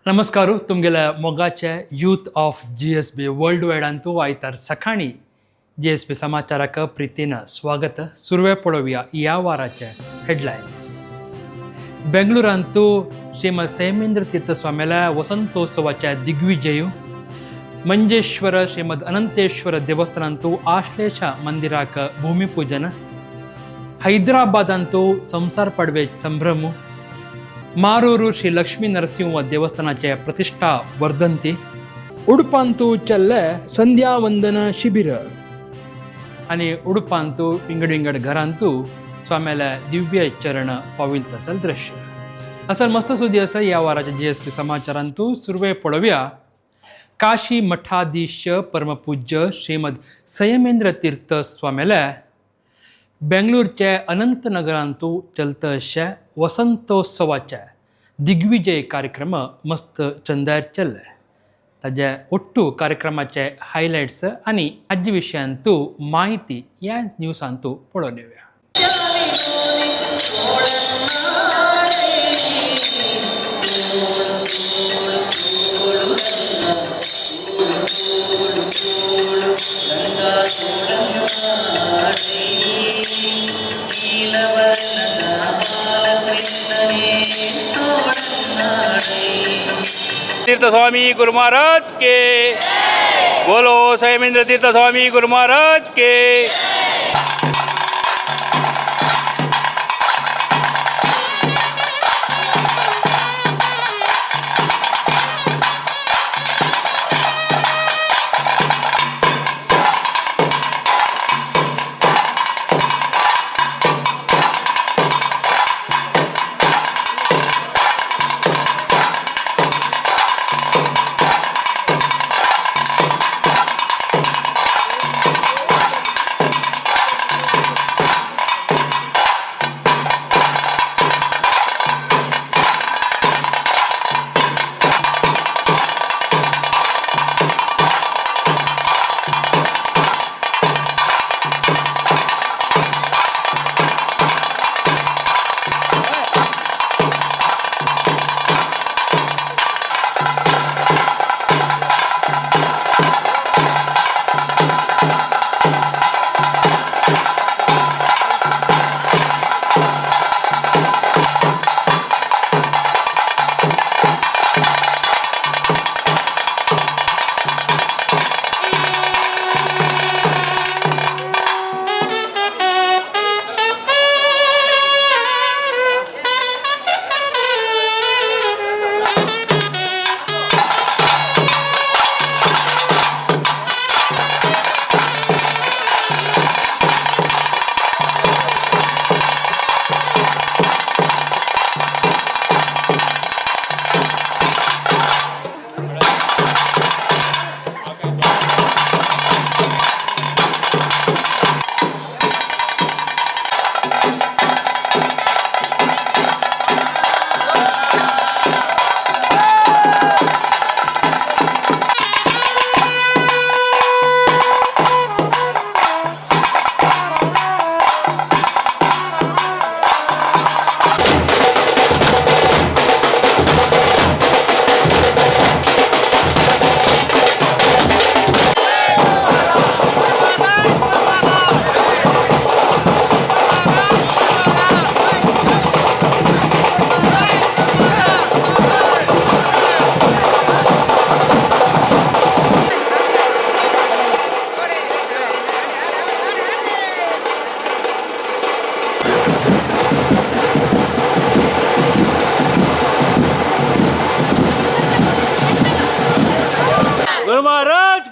नमस्कार तुमगेल्या मोगाचे यूथ ऑफ GSB वर्ल्ड वायडांतू आयतार सकाळी GSB समाचाराक प्रितीनं स्वागत. सुरवे पळोवया ह्या वाराचे हेडलायन्स. बेंगळुरांतू श्रीमद सैमेंद्र तीर्थस्वामील्या वसंतोत्सवाच्या दिग्विजयू. मंजेश्वर श्रीमद अनंतेश्वर देवस्थानांतू आश्लेಷ मंदिराक भूमिपूजन. हैदराबादांतू संसार पडवे संभ्रम. मारूरू श्री लक्ष्मी नरसिंह देवस्थानाचे प्रतिष्ठा वर्धंती. उडपांतू चल्ले संध्या वंदन शिबिर आणि उडपांतू विंगड विंगड घरांतू स्वाम्याला दिव्य चरण पाविल तसल दृश्य असल मस्त सुद्दी असं या वाराच्या GSB समाचारांतू सुरवे पळोवया. काशी मठाधीश परमपूज्य श्रीमद संयमेंद्र तीर्थ स्वाम्याला बेंगळूरचे अनंतनगरांतू चलत अशा वसंतोत्सवाचे दिग्विजय कार्यक्रम मस्त चंदार चल्ले. ताजे ಒಟ್ಟು कार्यक्रमाचे हायलाइट्स आणि आजी विशयांतू माहिती या न्यूसांतू पळोवन येवया. तीर्थ स्वामी गुरु महाराज के बोलो. संयमेंद्र तीर्थ स्वामी गुरु महाराज के.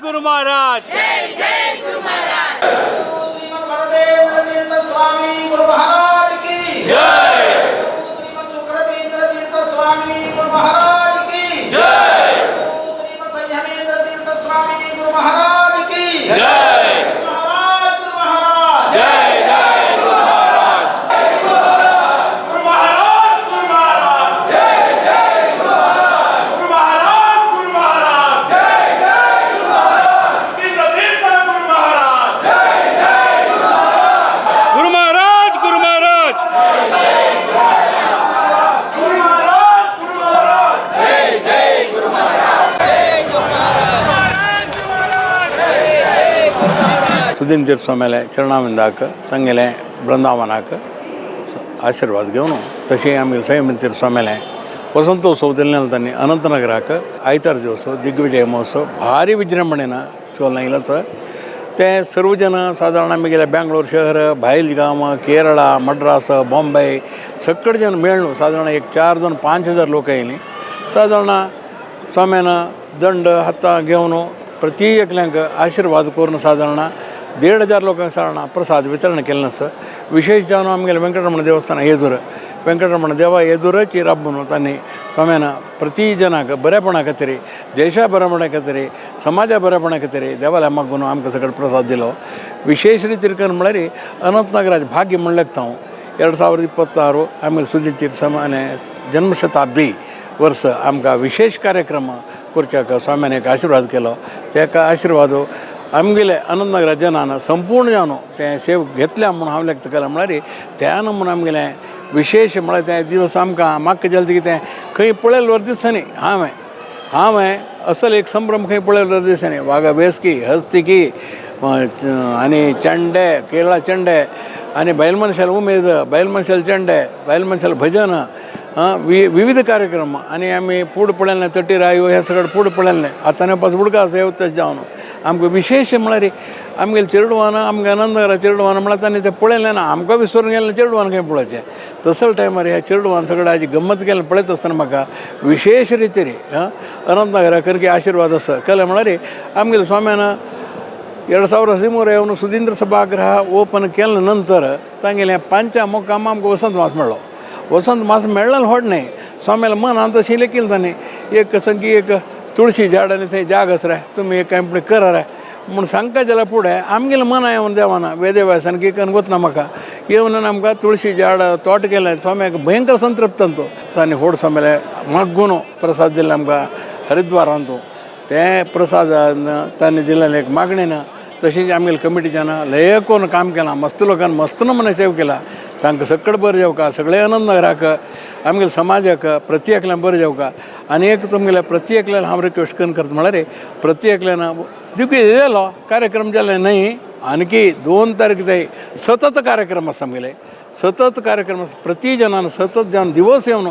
गुरु महाराज जय जय गुरु महाराज. श्रीमद वरदेंद्र तीर्थ स्वामी गुरु महाराज की जय. श्रीमद सुकृतींद्र तीर्थ स्वामी गुरु महाराज की जय. श्रीमद संयमेंद्र तीर्थ स्वामी गुरु महाराज की जय. महाराज गुरु महाराज जय जय गुरु महाराज. गुरु महाराज गुरु महाराज जय जय गुरु महाराज. गुरु महाराज गुरु महाराज जय जय गुरु महाराज. तीर्थ तीर्थ गुरु महाराज जय जय गुरु महाराज. गुरु महाराज गुरु महाराज. सुदीन तीर्थस्वामीला चरणाविंदाक तांगेले बृंदावनाक आशीर्वाद घेवन तशें आमी संयम तीर्थस्वामीला वसंतोत्सव दिल्ले तांणी अनंतनगराक आयतार दिवस दिग्विजय महोत्सव भारी विजृंभणेन चोलना इल्लोच ते सर्व जन सादारण आमी गेले बेंगलोर शहर भायलगाम केरळा मद्रास बॉम्बे सकड जन मेळून सादारण एक 4 जन 5,000 लोक येयलीं सादारण स्वाम्यान दंड हातां घेवन प्रति एकल्यांक आशीर्वाद करून सादारण 1,500 लोकांक सादारण प्रसाद वितरण केलें आसा विशेश जावन आमगेले वेंकटरमण देवस्थान येदूर वेंकटरमण देवा येदूरची राबून तांणी स्वाम्यान प्रति जनाक बरेपणा खातीर देशा बरेपणा खातीर समाजा बरेपणा खातीर देवाल्या मागून आमकां सगळो प्रसाद दिलो विशेष रितीन करून म्हळ्यार अनंतनागराज भाग्य म्हणलें हांव 2026 आमी सुदीन तीर्थस्वामी जन्मशताब्दी वर्स आमकां विशेष कार्यक्रम करच्याक स्वाम्यान एक आशीर्वाद केलो तेका आशीर्वाद आमगेले अनंतनगरा जनान संपूर्ण जावन तें सेव घेतल्या म्हणून हांव व्यक्त केलां म्हळ्यार त्या नमून आमगेलें विशेष म्हळ्यार ते दिवस आमकां म्हाका केलें कितें खंय पळयलें वर दिसनी हांवें असल एक संभ्रम खंय पळयलें वर दिसनी वागा वेस्की हस्तिकी आनी चेंडे केरळा चेंडे आनी बायल मनशाल उमेद बायल मनशाल चेंडे बायल मनशाल भजन विविध कार्यक्रम आनी आमी फूड पळयलें तटी रायो हें सगळें फूड पळयलें आतां पास उडका सेव तशें जावन आमकां विशेश म्हळ्यार आमगेले चेडवान आमगे अनंतनगरा चेडवान म्हळ्यार तांणी तें पळयलें ना आमकां विसरून गेलें चेडवान खंय पळोवचें तसले टायमार ह्या चेडवान सगळें हाजी गंमत केलें पळयत आसतना म्हाका विशेष रितीन अनंतनगरा करके आशीर्वाद आसा केलें म्हळ्यार आमगेले स्वाम्यान 2013 येवन सुधींद्र सभागृह ओपन केले नंतर तांगेले पांच्या मोकाम आमकां वसंत मास मेळ्ळो वसंत मास मेळ्ळो व्हड न्ही स्वाम्याल मन आनी तशें लेखिल्लें तांणी एक संगी एक तुळशी झाड आनी थंय जाग आसा रे तुमी एक कंपनी करा रे म्हूण सांगता जाल्यार फुडें आमगेलें मन येवन देवाना वेदे व्यासान की करून वतना म्हाका येवन आमकां तुळशी झाड तोट केलें स्वाम्याक भयंकर संतृप्त तो तांणी व्हड स्वाम्याले मागून प्रसाद दिले आमकां हरिद्वारांत तें प्रसाद तांणी दिलेलें एक मागणेन तशेंच आमगेले कमिटीच्यान लय करून काम केलां मस्त लोकांनी मस्त नमुने सेव केला तांकां सकड बरें जावका सगळे अनंतनगराक आमगेले समाजाक प्रति एकल्यान बरें जावका आनी एक तुमगेल्या प्रति एकल्यान हांव रिक्वेस्ट करून करता म्हळ्यार प्रति एकल्यान दिवकी जालो कार्यक्रम जाले न्हय आनकी 2 तारीख थंय सतत कार्यक्रम आसा आमगेले सतत कार्यक्रम प्रति जनान सतत जावन दिवस येवन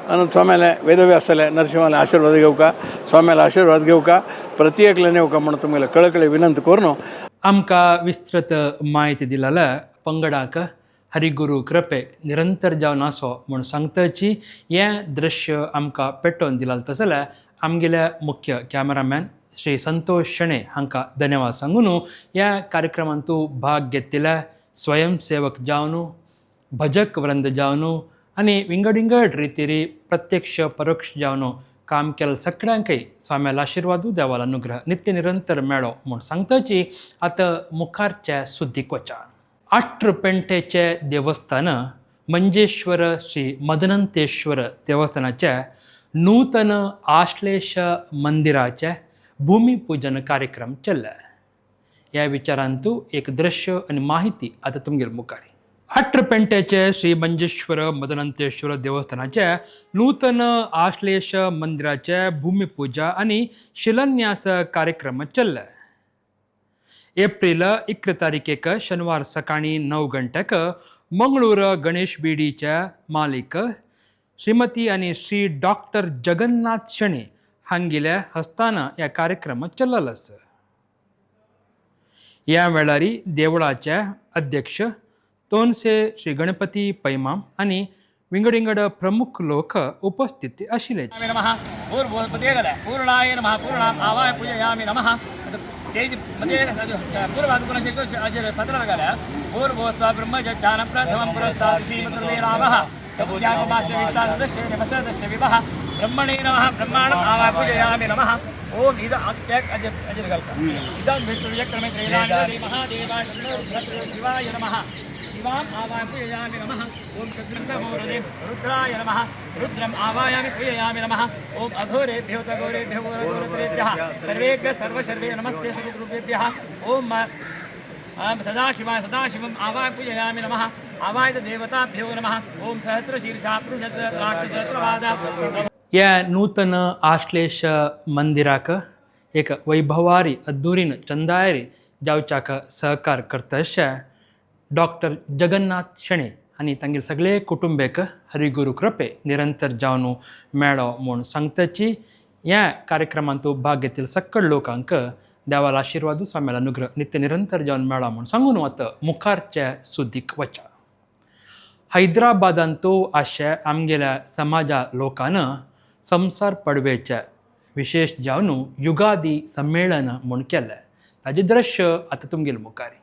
आनी स्वाम्याले वेदव्यासाले नरसिंहाले आशीर्वाद घेवका स्वाम्याले आशीर्वाद घेवका प्रति एकल्यान येवका म्हणून तुमगेले कळकळे विनंती करून आमकां विस्तृत माहिती दिलेल्या पंगडाक हरिगुरू कृपेक निरंतर जावन आसो म्हूण सांगताची हें दृश्य आमकां पेटोवन दिलां तसल्या आमगेल्या मुख्य कॅमेरामॅन श्री संतोष शेणे हांकां धन्यवाद सांगून ह्या कार्यक्रमांत तूं भाग घेतिल्ल्या स्वयंसेवक जावन भजक वृंद जावन आनी विंगड रितीरी प्रत्यक्ष परोक्ष जावन काम केलें सगळ्यांकय स्वाम्याल आशिर्वादू देवाल अनुग्रह नित्य निरंतर मेळो म्हूण सांगताची आतां मुखारच्या सुद्दीक वचान आट्रपेंटेचे देवस्थान मंजेश्वर श्री मदनंतेश्वर देवस्थानाचे नूतन आश्लेष मंदिराचे भूमिपूजन कार्यक्रम चल्ला ह्या विचारांत एक दृश्य आनी माहिती आतां तुमगेर मुखार आट्रपेंटेचे श्री मंजेश्वर मदनंतेश्वर देवस्थानाचे नूतन आश्लेष मंदिराचे भूमिपूजा आनी शिलान्यास कार्यक्रम चल्ला एप्रिल 21 तारीखेक शनिवार सकाळी 9 गंटेक मंगळूर गणेश बीडीचे मालीक श्रीमती आनी श्री डॉक्टर जगन्नाथ शेणे हांगेल्या हस्तान ह्या कार्यक्रम चल्ललो आसा ह्या वेळार देवळाचे अध्यक्ष तोनसे श्री गणपती पैमाम आनी विंगड प्रमुख लोक उपस्थित आशिल्ले नमः पूर्णाय नमः पूर्णाम् आवाय पूजयामि नमः तेज म्हणजे पूर्वानुकुलशेष अजर पत्रगले पूर्वोस्वा ब्रह्मज्ञानं प्रथमं पुरस्तात् श्रीमते रामः समुद्यापमास्य विस्तारदस्य नमसदस्य विवाह ब्रह्मणे नमः ब्रह्माणम् आवाय पूजयामि नमः ओम इद अत्यक अजर गल्का इदं विष्णुयक्रमे त्रैलानि महादेवाय शिवाय नमः शिवाम् आवाय पूजयामि नमः ओम चतुर्दमूर्ते रुद्राय नमः रुद्रम् आवायामि पूजयामि नमः ओम अघोरेभ्यो तघोरेभ्यो घोरतरेभ्यः सर्वेभ्यः सर्वशर्वे नमस्ते सर्वरूपेभ्यः ओम सदाशिवाय सदाशिवम् आवाय पूजयामि नमः आवाय देवताभ्यो नमः ओम सहस्रशीर्षा राक्षसत्रवाद ह्या नूतन आश्लेष मंदिराक एक वैभवारी अद्धुरीन चंदायरी जावच्याक सहकार करतशे डॉक्टर जगन्नाथ शेणे आनी तांगेले सगळे कुटुंबीक हरिगुरू कृपे निरंतर जावन मेळो म्हूण सांगतची ह्या कार्यक्रमांत भाग घेतिल्ल्या सक्कळ लोकांक देवाला आशिर्वादू स्वाम्याला अनुग्रह नित्य निरंतर जावन मेळा म्हूण सांगून वता मुखारच्या सुदीक वचा. हैदराबादांतू अशे आमगेल्या समाजा लोकांन संसार पडवेचे विशेष जावन युगादी संमेलन म्हूण केलें. ताजे दृश्य आतां तुमगेले मुखारी.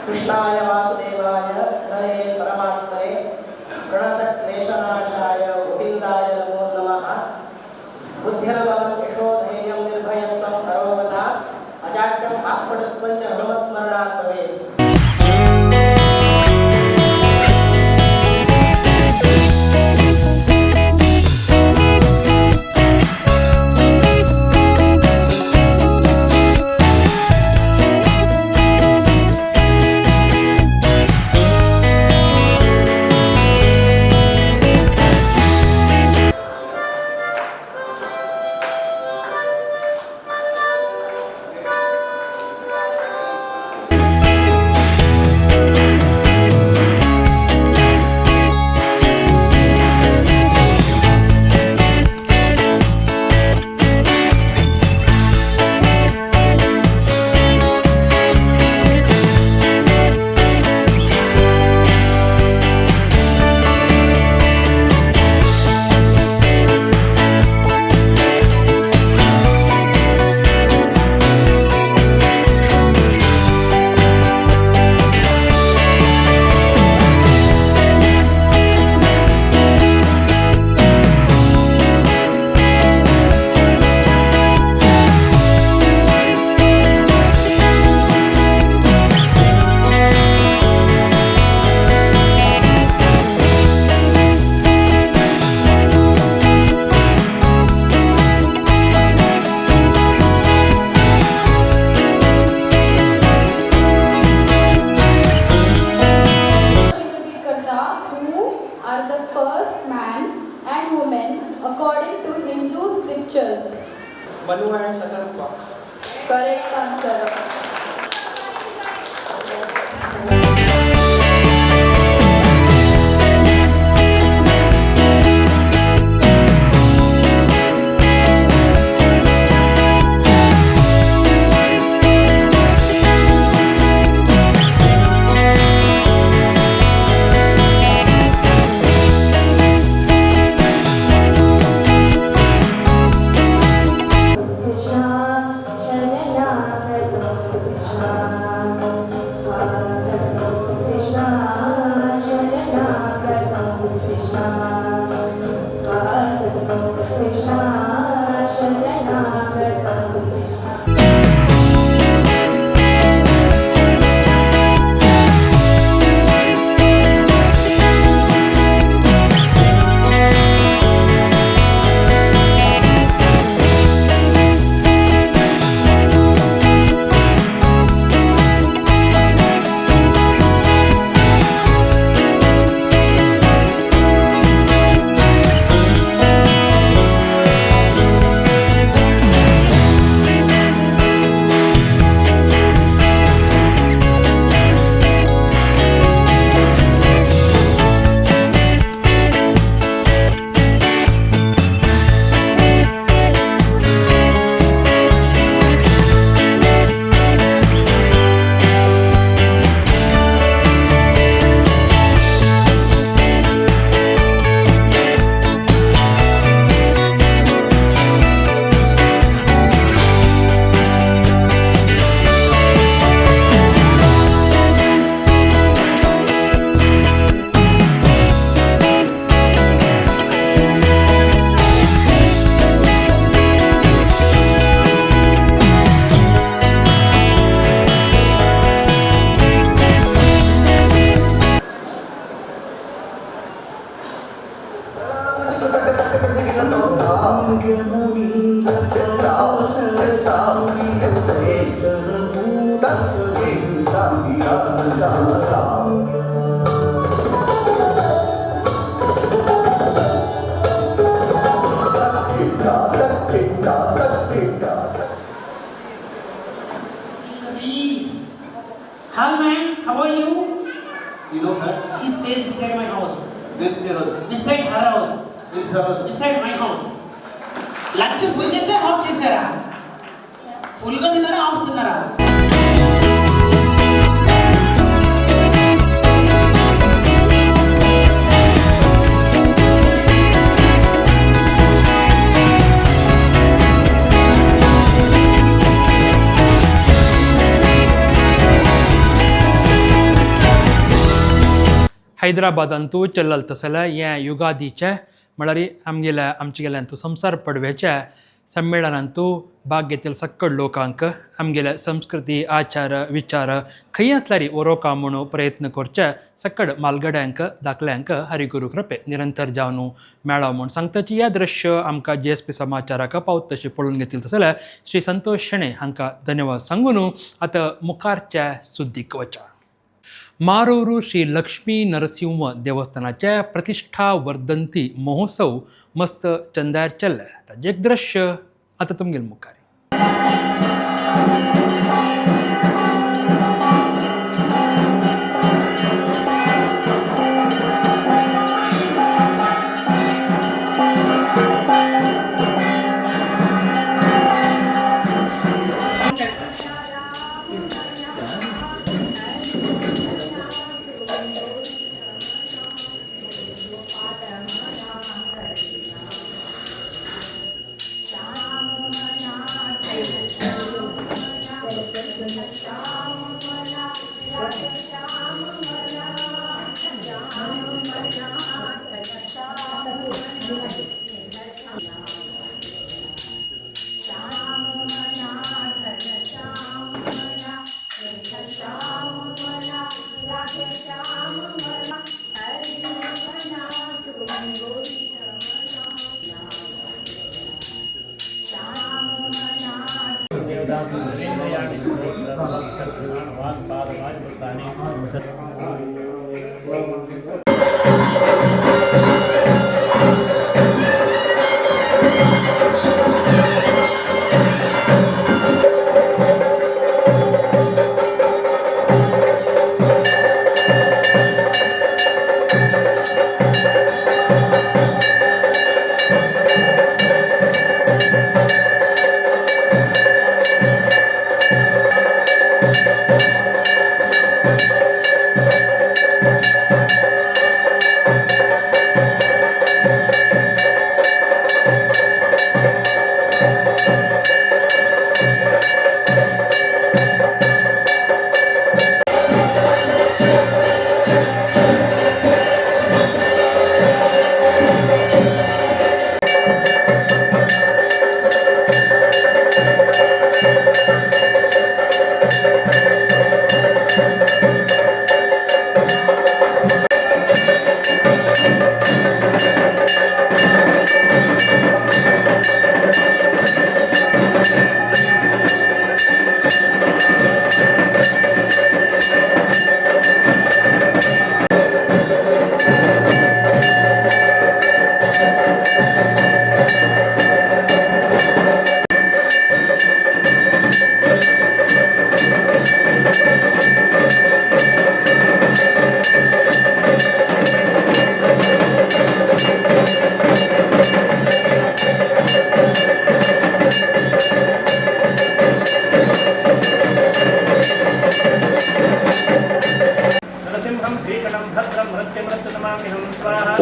कृष्णाय वासुदेवाय हरये परमात्मने प्रणतक्लेशनाशाय गोविन्दाय नमो नमः. बुद्धिर्बलं यशोधैर्यं निर्भयत्वं करोमता अजाड्यं वाक्पटुत्वं च हनुमस्मरणात् भवेत्. Manu and Shatarpa. Correct answer. Hi man, how are you? You know her? She stays beside my house. Where is your house? Beside her house. Where is her house? Beside my house. Lunch full చేసారా of చేశారా? ఫుల్గా తిన్నారా of తిన్నారా? हैदराबाद अंतू चलल तसला या युगादीच्या म्हळ्यार आमचेगेल्यांतू संसार पडव्याच्या संमेलनांतू भाग घेतिल्ल्या सक्कड लोकांक आमगेल्या संस्कृती आचार विचार खंय आसल्यार वरोवका म्हणून प्रयत्न करचे सक्कड मालगड्यांक दाखल्यांक हरिगुरू कृपे निरंतर जावन मेळ्ळो म्हूण सांगताची या दृश्य आमकां JSP समाचाराक पावत तशी पळोवन घेतली तसल्या श्री संतोष शेणे हांकां धन्यवाद सांगून आतां मुखारच्या सुद्दीक वचा. मारूर श्री लक्ष्मी नरसिंह देवस्थानाच्या प्रतिष्ठा वर्धंती महोत्सव मस्त चंद्यार चल्ले ताजें एक दृश्य आता तुमगेल मुखार.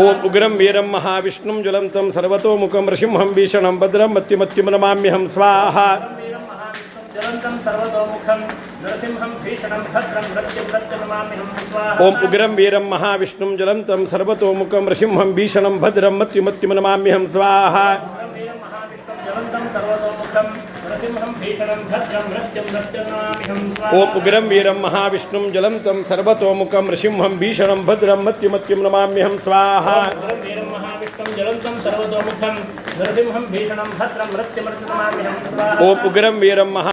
ओम उग्रं वीरं महाविष्णुं ज्वलन्तं सर्वतोमुखं ऋषिंहं भीषणं भद्रं मत्तिमत्तिं नमाम्यहं स्वाहा. ओम उग्रं वीरं महाविष्णुं ज्वलन्तं सर्वतोमुखं ऋषिंहं भीषणं भद्रं मत्तिमत्तिं नमाम्यहं स्वाहा. नरसिंहं भीषणं भद्रं मृत्युं मृत्युर्नमाम्यहं ओम उग्रं वीरं महाविष्णुं ज्वलन्तं सर्वतोमुखं नृसिंहं भीषणं भद्रं मत्यमत्यं नमाम्यहं स्वाहा उग्रं वीरं महाविष्णुं ज्वलन्तं सर्वतोमुखं नरसिंहं भीषणं भद्रं मृत्युमर्त्यनमाम्यहं स्वाहा ओम उग्रं वीरं महा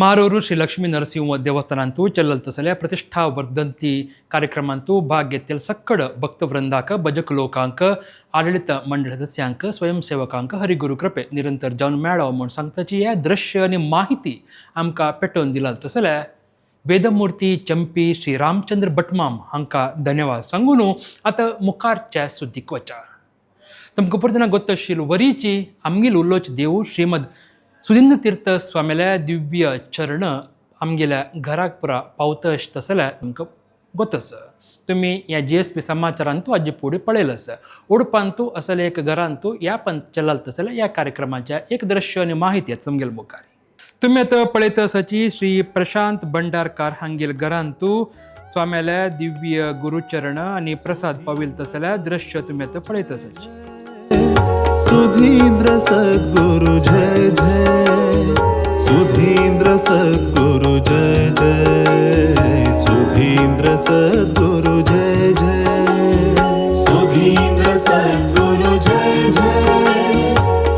ಮಾರೂರು ಶ್ರೀ ಲಕ್ಷ್ಮೀ ನರಸಿಂಹ ದೇವಸ್ಥಾನಂತೂ ಚೆಲ್ಲಲ್ ತಸಲೆ ಪ್ರತಿಷ್ಠಾ ವರ್ಧಂತಿ ಕಾರ್ಯಕ್ರಮಂತೂ ಭಾಗ್ಯತೆಲ್ ಸಕ್ಕಡ ಭಕ್ತವೃಂದಾಕ ಭಜಕ लोकांक आडಳಿತ मंडळ सदस्यांक स्वयंसेवकांक हरिगुरू कृपे निरंतर जावन मेळाव म्हूण सांगताची हे दृश्य आनी माहिती आमकां पेटोवन दिलाल तसले वेदमूर्ती चंपी श्री रामचंद्र भटमाम हांकां धन्यवाद सांगून आतां मुखारच्या सुद्दीक वचा तुमकां परतना गोत्तशिल वरीची आमगेल उल्लोच देव श्रीमद सुधींद्र तीर्थ स्वामील्या दिव्य चरण आमगेल्या घराक पुरा पावतश तसल्या तुमकां गोतस तुम्ही या GSP समाचारांतू आजी पुढे पळयलस उडपांतू असले एक घरांतू या पण चलल तसल्या या कार्यक्रमाच्या एक दृश्य आणि माहिती तुमगेल मुखारी तुम्ही आता पळयतसाची श्री प्रशांत भंडारकार हांगेल घरांतू स्वाम्याल्या दिव्य गुरुचरण आणि प्रसाद पाविल तसल्या दृश्य तुम्ही आता पळयतसाची सुधींद्र सद्गुरु जय जय सुधींद्र सद्गुरु जय जय सुधींद्र सद्गुरु जय जय सुधींद्र सद्गुरु जय जय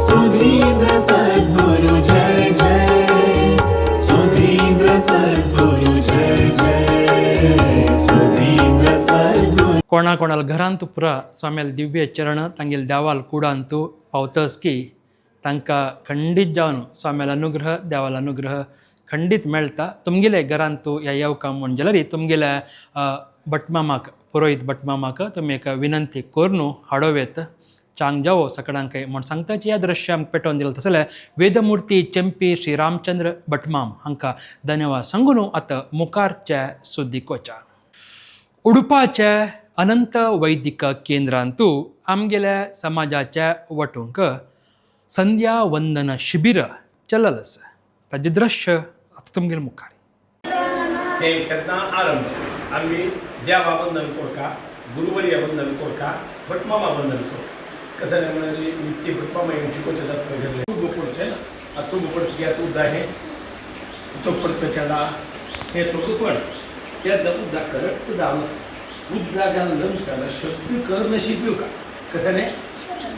सुधींद्र सद्गुरु जय जय सुधींद्र सद्गुरु जय जय सुधींद्र सद्गुरु कोणा कोणाला घरांतू पुरा स्वाम्याल दिव्य चरण तांगेल देवाल कुडांतू पावतस की तांकां खंडीत जावन स्वाम्याल अनुग्रह देवाल अनुग्रह खंडीत मेळटा तुमगेले घरांतू ह्या येवकां म्हण जाल्यार तुमगेल्या भटमामाक पुरोहीत भटमामाक तुमी एक विनंती करून हाडोवेत चांग जावो सकाळांक म्हण सांगताची ह्या दृश्य आमकां पेटोवन दिलें तसले वेदमूर्ती चंपी श्री रामचंद्र भटमाम हांकां धन्यवाद सांगून आतां मुखारच्या सुद्दीक वचा उडुपाच्या अनंत वैदिक केंद्रांतू आमगेल्या समाजाच्या वटूंक संध्या वंदन शिबिर चलल आसा ताजें दृश्य आतां तुमगेल मुखार हे केन्ना आरंभ आमी देवा वंदन कोरका गुरुवर्या वंदन कोरका भटमामा वंदन कोरका कसं जालें म्हळ्यार नित्य भटमामा येवन शिकोवचें जाता गेलें तूं पडचें ना आतां तूं पडचें घे तूं उद्दा हें तो पडचें चेडा हें तो पण तें उद्दा करेक्ट जावन उद्दा जाल्या नंतर शब्द कर्ण शिकवू का कसं जालें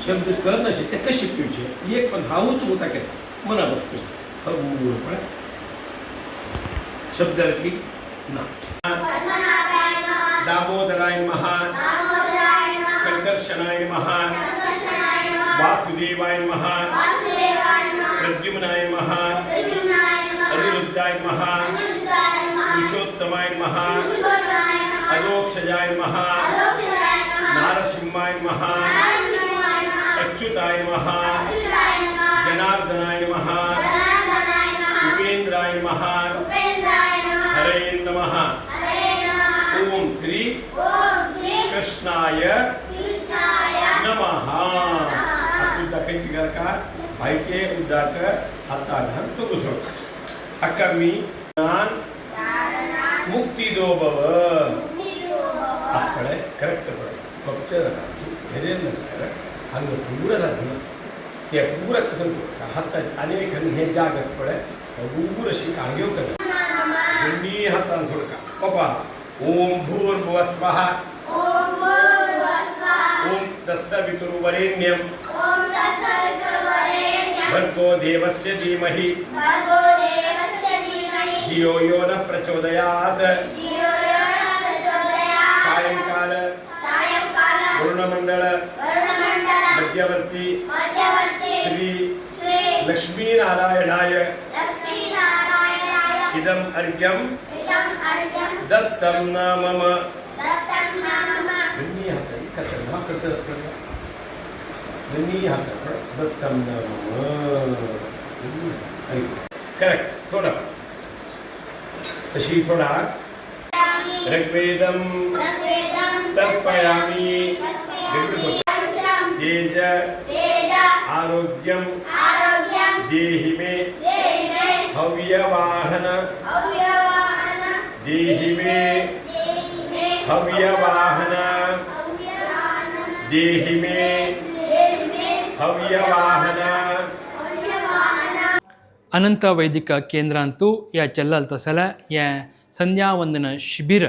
शब्द कर्ण शिक ते कशें शिकवचें एक पण हांवूच तुका घेता मना बसतो पण शब्द की ना दामोदराय नमः संकर्षणाय नमः वासुदेवाय नमः प्रद्युम्नाय नमः अनिरुद्धाय नमः पुरुषोत्तमाय नमः अरोक्षजाय नमः नारसिंहाय नमः अच्युताय नमः जनार्दनाय नमः उपेन्द्राय नमः हरे नमः ओम श्री कृष्णाय नमः उद्दाकांची घरका भाईचे उद्दाक आता घाल तो घुसळ अक्का मी ज्ञान मुक्ती दो भव आपले करेक्ट पडे फक्त धैर्य नंतर हंग पूरा लागून ते पूरा कसं हातात अनेक हे जागच पडे पूर अशी कांगेव कर दोन्ही हातान सोडका पप्पा ओम भूर्भुवः स्वः ओम तत्सवितुर्वरेण्यं भर्गो देवस्य धीमहि धियो यो न प्रचोदयात् सायंकाल वरुणमंडल मध्यवर्ती श्री लक्ष्मी नारायणाय इदम अर्घ्यम दत्तम न मम दत्तम न मम करेक्ट थोड़ा तशी थोड़ा ऋग्वेदम तर्पयामि तेज आरोग्यम देहि मे हव्यवाहन देहि मे हव्यवाहन देहि मे हव्यवाहन. अनंत वैदिक केंद्रांतू या चल्लल तसला या संध्यावंदन शिबिर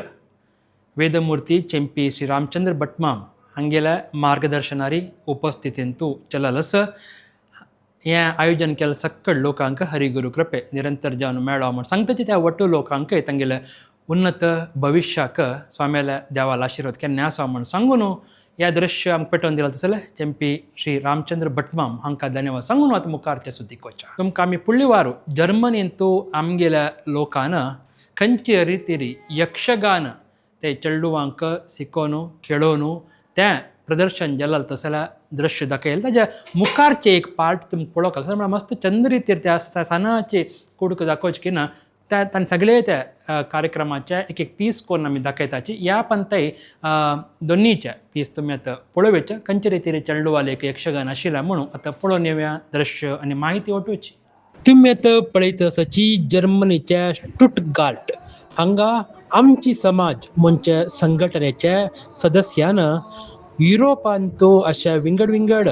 ವೇದಮೂರ್ತಿ ಚೆಂಪಿ ಶ್ರೀ ರಾಮಚಂದ್ರ ಭಟ್ಮಾಂ हांगेल्या मार्गदर्शनारी उपस्थितींतू चललस. हें आयोजन केलं सक्कड लोकांक हरिगुरू कृपे निरंतर जावन मेळो म्हण सांगताचे त्या वट्टू लोकांक तांगेले उन्नत भविष्याक स्वाम्याल्या देवाला आशिर्वाद केन्ना आसा म्हण सांगून ह्या दृश्य आमकां पेटोवन दिला तसले चेंपी श्री रामचंद्र भट्माम हांकां धन्यवाद सांगून आतां मुखारच्या सुदीक वचा. तुमकां आमी फुडली वारू जर्मनींतू आमगेल्या लोकांना खंयचे रितीरी यक्षगान ते चेडवांक शिकोवन खेळोवन तें प्रदर्शन जालें तसल्या दृश्य दाखयलें. ताज्या मुखारचे एक पार्ट तुमकां पळोवंक लागता म्हळ्यार मस्त चंद्र रितीर त्या सानाचे कुडक दाखोवचे की ना तांणी सगळे त्या कार्यक्रमाचे एक एक पीस करून आमी दाखयताची. ह्या पंथाय दोनीचे पीस तुमी आतां पळोवचे. खंयचे रितीर चेडवाले एक यक्षगान आशिल्लें म्हणून आतां पळोवन येवया दृश्य आनी माहिती वटोवची. तुमी आतां पळयत आसाची जर्मनीच्या स्टुटगार्ट हांगा आमची समाज म्हणजे संघटनेच्या सदस्यान युरोपांतू अशा विंगड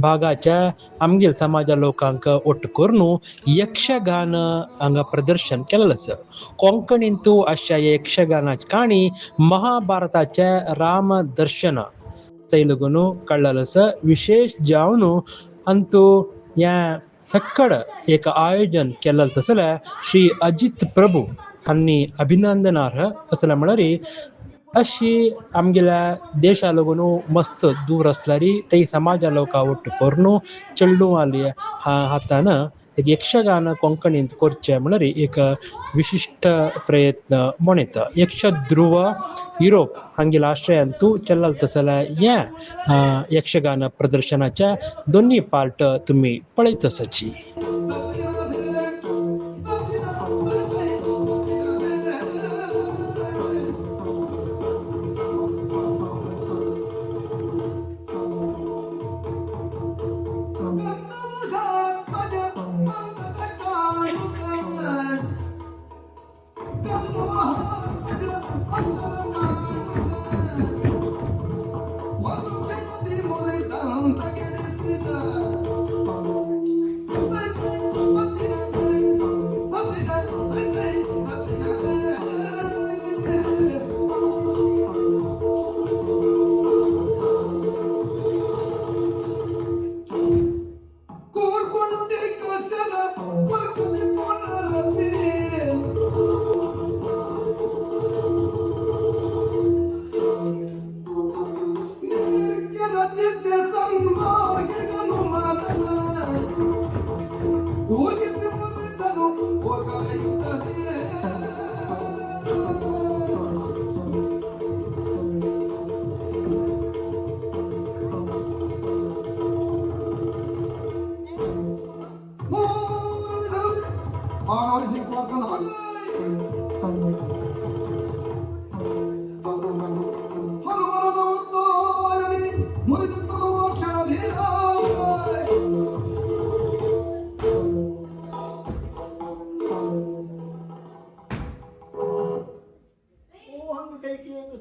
भागाच्या आमगेल समाजा लोकांक ओट करून यक्षगान हांगा प्रदर्शन केलेलें आसा. कोंकणींतू अशा यक्षगानाची काणी महाभारताच्या राम दर्शना थंय लागून काडलेलो आसा. विशेष जावन अंतू ह्या सक्कड एक आयोजन केलेलें तसल्या श्री अजित प्रभू हांणी अभिनंदनार्ह असले म्हळ्यार अशी आमगेल्या देशा लागून मस्त दूर आसल्यारी ते समाजा लोकां ओट्ट करून चेडवाली हातान एक यक्षगान कोंकणींत करचें म्हळ्यार एक विशिश्ट प्रयत्न म्हणयता. यक्षध्रुव युरोप हांगेल्या आश्रयांतू चल्लां तसल्या ह्या यक्षगान प्रदर्शनाच्या दोन्ही पार्ट तुमी पळयत आसाची.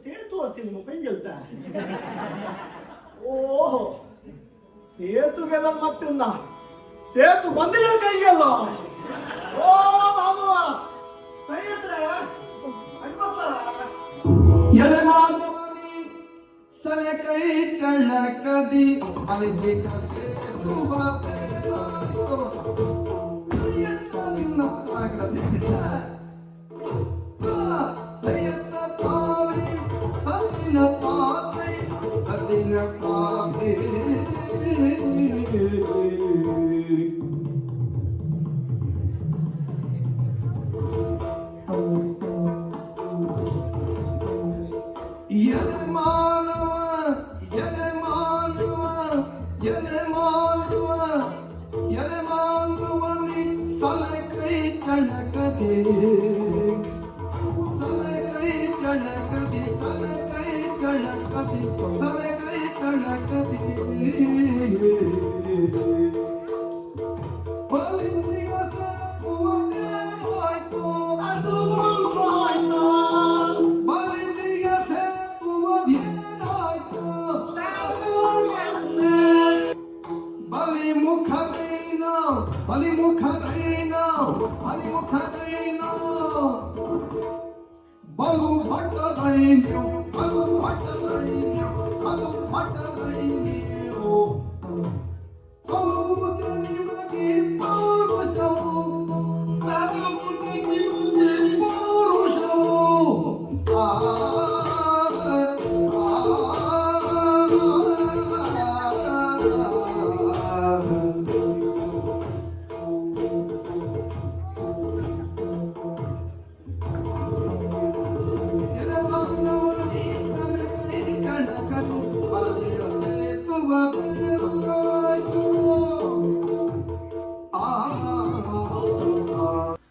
ಸೇತು ಅಸಿಲ್ ಮುಖಂಗೆಲ್ತ ಓಹೋ ಸೇತುಗೆಲ್ಲ ಮತ್ತಿನ್ನ ಸೇತು ಬಂದಿಲ್ಲ ಕೈಗೆಲ್ಲ ಓ ಮಾಧವ ಕೈ ಹೆಸರೇ ಎಲೆ ಮಾಧವನಿ ಸಲೆ ಕೈ ಕಳ್ಳ ಕದಿ ಅಲಿಗೆ ಸೇತು ಬಾತೆ ನಿನ್ನ ಆಗದಿಲ್ಲ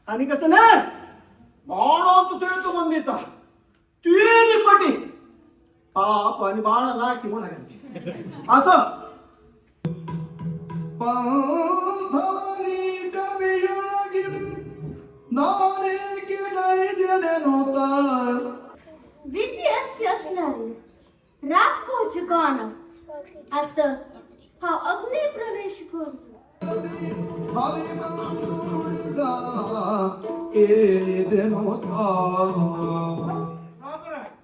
आणि कसं ना बाण तुझे ಬಂದಿದ್ದ तीन पटी पाप आणि बाण लाकी म्हणाले असं बांधवली कवियोगी नारे की गाय देने नव्हता विद्यार्थी असणारे राग पोचकान आता हा अग्नी प्रवेश करतो हरे बांधवलीला केले देनो था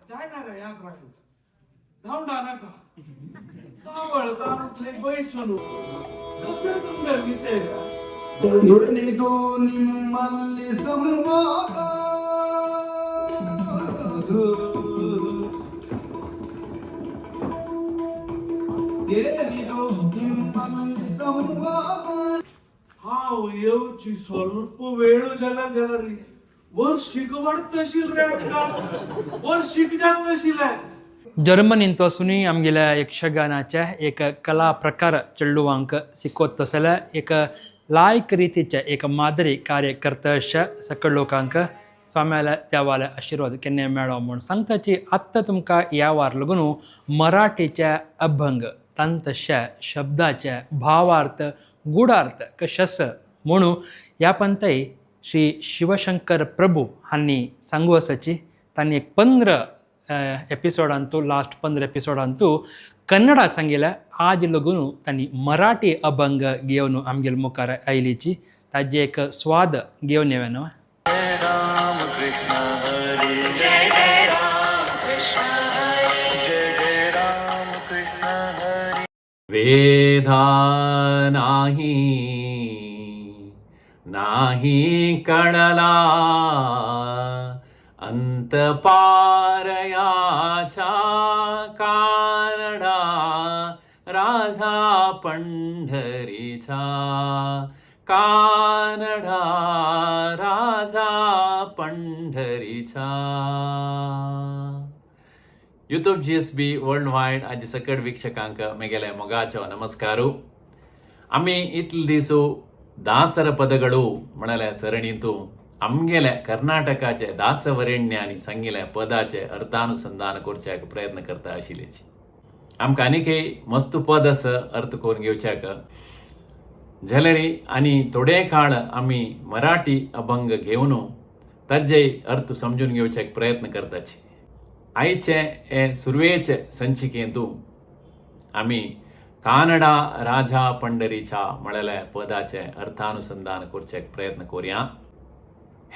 जाणार यात्रा धावणार नका तावळताना बैसू कसं तुमच्या दिसेल ನುಡಿದು ನಿಮ್ಮಲ್ಲಿ ಸಂವಾದ ಏನಿದು ನಿಮ್ಮಲ್ಲಿ ಸಂವಾದ हाव येऊची ಸ್ವಲ್ಪ वेळ झाला जरा रे वर शिकवडतशील रे अक्का वर शिक जातशील जर्मनींत वचूनय आमगेल्या यक्षगानाच्या एक कला प्रकार चेडुवांक शिकोवत तसल्या एक लायक रितीचे एक मादरी कार्य करता अशा सकळ लोकांक स्वाम्याला देवाले आशिर्वाद केन्ना मेळो म्हूण सांगताची आत्ता तुमकां ह्या वार लागून मराठीच्या अभंग तंतशा शब्दाचे भावार्थ गुडार्थ कशस म्हणू ह्या पंतय श्री शिवशंकर प्रभू हांनी सांगू आसाची तांणी एक 15 एपिसोडांतू लास्ट 15 एपिसोडांतू कन्नड सांगिल्ल्या आज लगून तांणी मराठी अभंग घेवन आमगेल्या मुखार आयलीची ताजे एक स्वाद घेवन येवे न्हू वेदा नाही नाही कळला अंत पारयाचा कारणा राजा पंढरीचा कानडा राजा पंढरीचा यूट्यूब GSB वर्ल्ड वायड आज सकड वीक्षकांक मेगेले मोगाचो नमस्कारू आम्ही इतले दिसू दासर पदಗಳು म्हणाल्या सरणीतू आमगेले कर्नाटकाचे दासवरेण्यानी सांगिल्ल्या पदाचे अर्थानुसंधान करच्याक प्रयत्न करता आशिल्लेची आमकां आनीकय मस्त पद आसा अर्थ करून घेवच्याक जाल्यारी आनी थोडे काळ आमी मराठी अभंग घेवन ताजे अर्थ समजून घेवच्याक प्रयत्न करताची आयचे हे सुरवेचे संचिकेंतू आमी कानडा राजा पंढरीच्या म्हळ्याल्या पदाचे अर्थानुसंधान करच्याक प्रयत्न करूया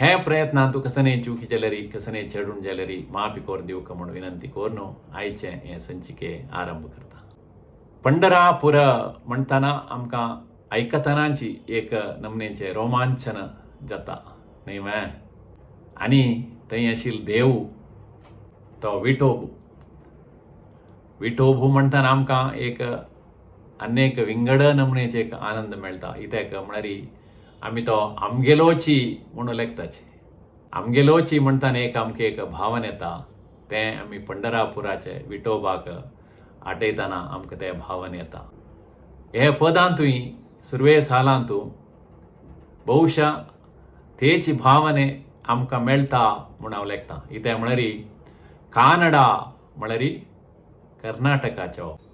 हे प्रयत्नांतू कसने चुकी जाल्यारी कसने चेडून जाल्यारी माफी कोर दिवक म्हूण विनंती करून आयचे हे संचिके आरंभ करता पंढरापूर म्हणटना आमकां आयकतनाची एक नमनेचे रोमांचन जाता न्ही वे आनी थंय आशिल्लो देव तो विठोबू म्हणटना आमकां एक अनेक विंगड नमनेचे एक आनंद मेळटा इत्याक म्हळ्यार आमी तो आमगेलोची म्हणून लेखताचे. आमगेलोची म्हणटाना एक आमकां एक भावन येता तें आमी पंढरापुराचे विठोबाक आटयतना आमकां तें भावन येता. हे पदांतूय सुरवे सालांतू बहुशा तेची भावने आमकां मेळटा म्हूण हांव लेखतां. इत्या म्हळ्यार कानडा म्हळ्यार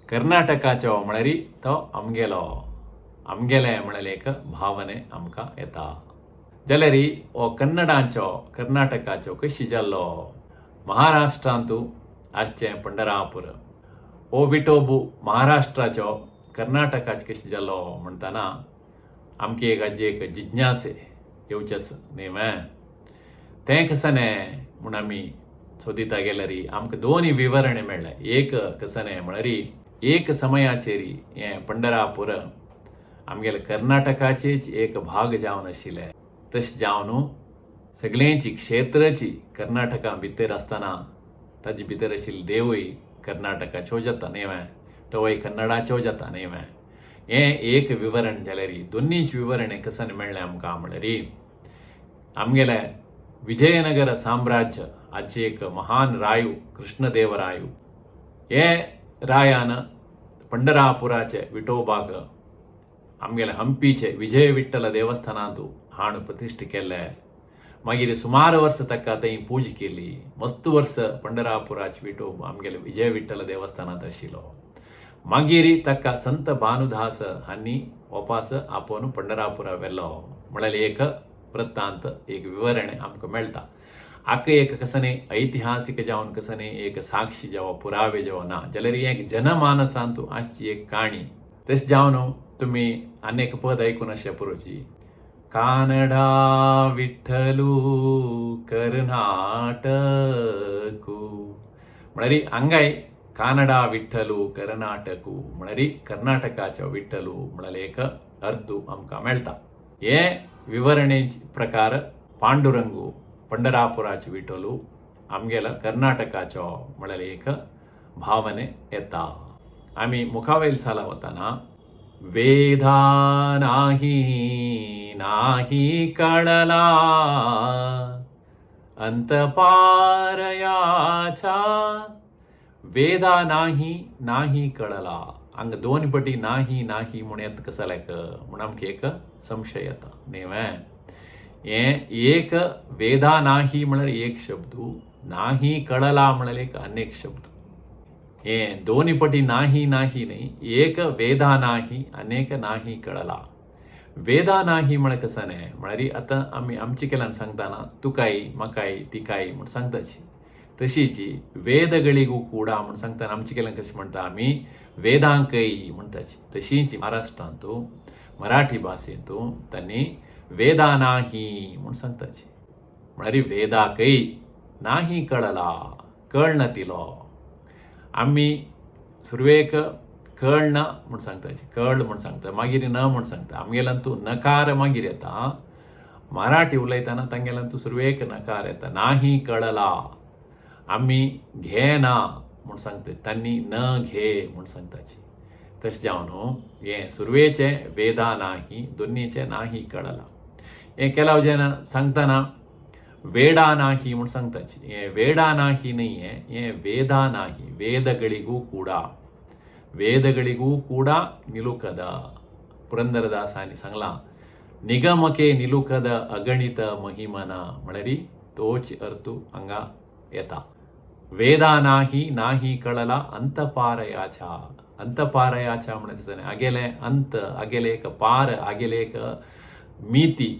कर्नाटकाचो म्हळ्यार तो आमगेले म्हळ्यार एक भावने आमकां येता. जाल्यार हो कर्नाटकाचो कशी जाल्लो महाराष्ट्रांतू आसचें पंढरापूर हो विठोबू महाराष्ट्राचो कर्नाटकाचो कशी जाल्लो म्हणटाना आमची एक हाजी एक जिज्ञासे येवचेस न्ही. तें कसने म्हूण आमी सोदिता गेल्यार आमकां दोन विवरणे मेळ्ळे. एक कसने म्हळ्यार एक समयाचेर हें पंढरापूर आमगेले कर्नाटकाचेच एक भाग जावन आशिल्ले. तशें जावन सगळ्यांची क्षेत्राची कर्नाटका भितर आसतना ताजे भितर आशिल्ले देवूय कर्नाटकाच्यो जाता न्ही. तोय कन्नडाच्यो जाता न्ही. हें एक विवरण जाल्यार दोनीच विवरणे कसने मेळ्ळे आमकां म्हळ्यार आमगेले विजयनगर साम्राज्य हाचे एक महान रायू कृष्णदेवरायू हे रायान पंढरापुराचे विठोबाक आमगेले हंपीचे विजय विठ्ठल देवस्थानांत हाण प्रतिश्ठ केले. मागीर सुमार वर्स ताका थंय पूज केली. मस्त वर्स पंढरापुराचे विठोब आमगेले विजय विठ्ठल देवस्थानांत आशिल्लो. मागीर ताका संत भानुदास हांणी वापस आपोवन पंढरापुरा व्हेल्लो म्हळ्यार एक वृत्तांत एक विवरणे आमकां मेळटा. हाका एक कसने ऐतिहासीक जावन कसने एक साक्षी जावं पुरावे जावं ना जाल्यार एक जनमानसांतू आसची एक काणी. तशें जावन तुमी अनेक पद आयकून अशें पुरोची कानडा विठ्ठलू कर्नाटकू म्हळ्यार हांगाय कानडा विठ्ठलू कर्नाटकू म्हळ्यार कर्नाटकाचो विठ्ठलू म्हळ्यार एक अर्थ आमकां मेळटा. हे विवरणे प्रकार पांडुरंगू पंढरापुराचो विठ्ठलू आमगेलो कर्नाटकाचो म्हळ्यार एक भावने येता. आमी मुखावेल साला वताना वेदा नाही कळला अंतपारयाचा वेदा नाही कळला हांगा दोन पटी नाही म्हूण येता कसा लायक म्हूण आमकां एक संशय येता न्ही. हें एक वेदा नाही म्हळ्यार एक शब्द नाही कळला म्हळ्यार एक अनेक शब्द. हें दोनी पटी नाही न्ही एक वेदा नाही अनेक नाही कळला. वेदा नाही म्हळ्यार कसं न्ही म्हळ्यार आतां आमी आमचे केल्यान सांगतना तुकाय म्हाकाय तिकाय म्हूण सांगताची तशीच वेदಗಳಿಗೂ ಕೂಡ म्हूण सांगतना आमचे केल्यान कशें म्हणटा आमी वेदांकय म्हणटाची. तशीच महाराष्ट्रांतू मराठी भाशेंतू तांणी वेदा नाही म्हूण सांगताची म्हळ्यार वेदाकय नाही कळला कळना तिलो. आमी सुरवेक कळना म्हूण सांगताची कळ म्हूण सांगता मागीर न म्हूण सांगता. आमगेल्यान तूं नकार मागीर येता मराठी उलयतना तांगेल्यान तूं सुरवेक नकार येता नाही कळला. आमी घेना म्हूण सांगता तांणी न घे म्हूण सांगताची. तशें जावन हें सुरवेचे वेदा नाही दोनीचे नाही कळला. हें केलां जेन्ना सांगतना वेडा नाही म्हूण सांगताची. हें वेडा नाही न्ही हें वेदा नाही वेदಗಳಿಗೂ ಕೂಡ ನಿಲುಕದ. ಪುರಂದರದಾಸಾನಿ सांगला निगमके निलुकद अगणित महिमन म्हळ्यार तोच अर्थ हांगा येता. वेदा नाही कळला अंतपारयाचा. अंतपारयाचा म्हळ्यार कसं आगेले अंत आगेले एक पार आगेले एक मिती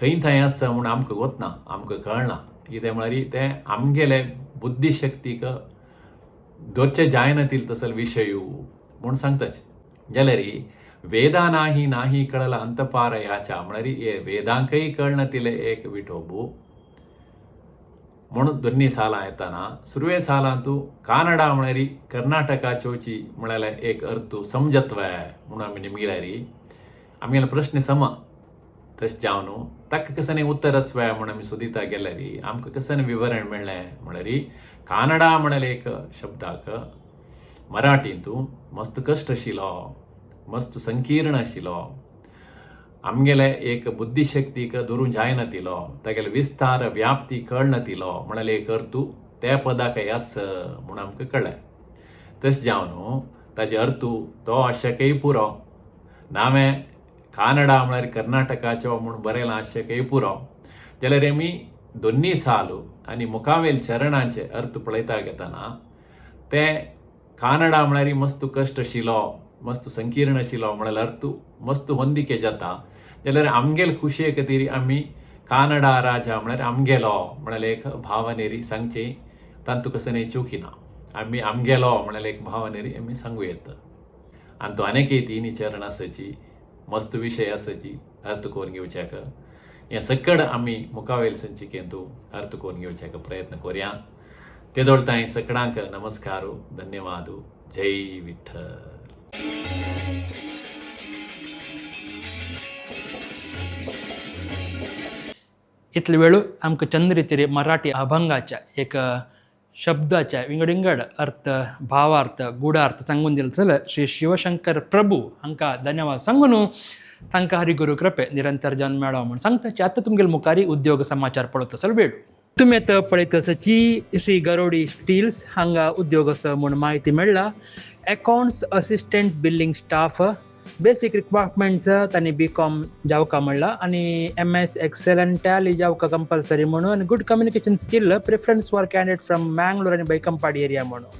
खंय थंय आसा म्हूण आमकां वतना आमकां कळना. कितें म्हळ्यार तें आमगेले बुद्धीशक्तीक दोरचे जायना तील तसल विशयू म्हूण सांगताचे. जाल्यार वेदा नाही कळला अंतपारयाचा म्हळ्यार हे वेदांकय कळना तिले एक विठोबू म्हणून दोनी सालां येताना सुरवे सालांतू कानडा म्हळ्यार कर्नाटकाच्योची म्हळ्यार एक अर्थ समजत्व म्हूण आमी निमगिल्यार आमगेलो प्रश्न सम. तशें जावन ताका कसं उत्तर आसवं म्हूण आमी सोदिता गेल्यार आमकां कसं विवरण मेळ्ळें म्हळ्यार कानडा म्हळ्यार एक शब्दाक मराठींतू मस्त कश्ट आशिल्लो, मस्त संकीर्ण आशिल्लो. आमगेले एक बुद्धिशक्तीक दुरून जायनातिलो, तागेले विस्तार व्याप्ती कळनातिलो म्हणाले एक अर्थू त्या पदाक यास म्हूण आमकां कळ्ळें. तशें जावन ताजे अर्थू तो आशकय पुरो. नावें कानडा म्हळ्यार कर्नाटकाचो म्हूण बरयलां आशकय पुरो. जाल्यार आमी दोनी सालू आनी मुखावेल चरणांचे अर्थ पळयता घेतना ते कानडा म्हळ्यार मस्त कश्ट आशिल्लो, मस्त संकीर्ण आशिल्लो म्हळ्यार अर्थू मस्त होंदिके जाता. जाल्यार आमगेल खुशये खातीर आमी कानडा राजा म्हळ्यार आमगेलो म्हळ्यार एक भावनेरी सांगची तांतू कसं चुकीना. आमी आमगेलो म्हळ्यार एक भावनेरी आमी सांगू येता. आनी तो अनेकय तिनी चरण आसाची, मस्त विशय आसाची अर्थ करून घेवच्याक हें सकड आमी मुखावेल संचिकेंतू अर्थ करून घेवच्याक प्रयत्न करुया. ते दोळताय सकडांक नमस्कारू, धन्यवादू. जय विठ्ठल. इतले वेळू आमकां चंद्रितिरी मराठी अभंगाच्या एक शब्दाच्या विंगड अर्थ, भावार्थ, गुडार्थ सांगून दिलो जाल्यार श्री शिवशंकर प्रभू हांकां धन्यवाद सांगून तांकां हरिगुरू कृपे निरंतर जन्म मेळो म्हूण सांगताचे. आतां तुमगेले मुखारी उद्योग समाचार पळोवता आसतना वेळू तुमी आतां पळयता आसाची श्री गरोडी स्टील्स हांगा उद्योग आसा म्हूण म्हायती मेळ्ळा. अकाउंट्स असिस्टंट बिलिंग स्टाफ बेसीक रिक्वायरमेंट्स तांणी BCom जावका म्हणला आनी MS एक्सेल आनी टॅली जावका कंपल्सरी म्हणून आनी good communication skill preference for candidate from Mangalore आनी बैकंपाडी एरिया म्हणून.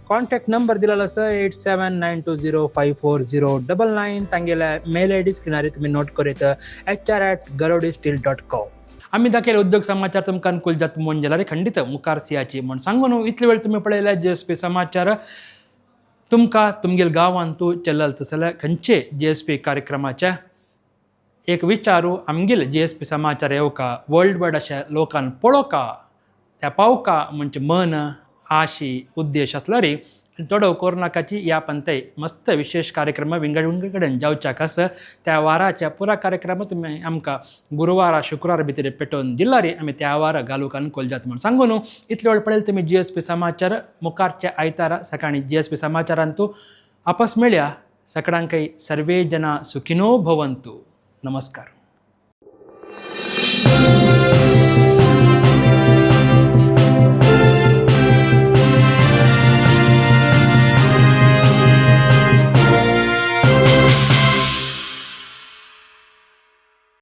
कॉन्टॅक्ट नंबर दिलेलो आसा 8792054099. तांगेले मेल ID स्क्रिनार तुमी नोट करीत hr@garodisteel.com. आमी दाखयले उद्योग समाचार तुमकां अनुकूल जाता म्हूण जाल्यार खंडीत मुखार सियाची म्हूण सांगून इतले वेळ तुमी पळयले JSP समाचार. तुमकां तुमगेल्या गांवांतू चलल जाल्यार खंयचे JSP कार्यक्रमाचे एक विचारू आमगेले JSP समाचार येवका वर्ल्ड वायड अशा लोकांक पळोवका त्या पावका म्हणजे मन आशी उद्देश आसल्यार चोडव कोरोनाकाची ह्या पंथय मस्त विशेष कार्यक्रम विंगड कडेन जावच्याक आसा. त्या वाराच्या पुरा कार्यक्रम तुमी आमकां गुरुवार शुक्रार भितर पेटोवन दिल्यार आमी त्या वारा घालूंक अनुकूल जाता म्हूण सांगून इतले वेळ पळयले तुमी JSP समाचार. मुखारच्या आयतारा सकाळी JSP समाचारांतू आपस मेळया. सगळ्यांकय सर्वे जना सुखिनो भवंतु. नमस्कार.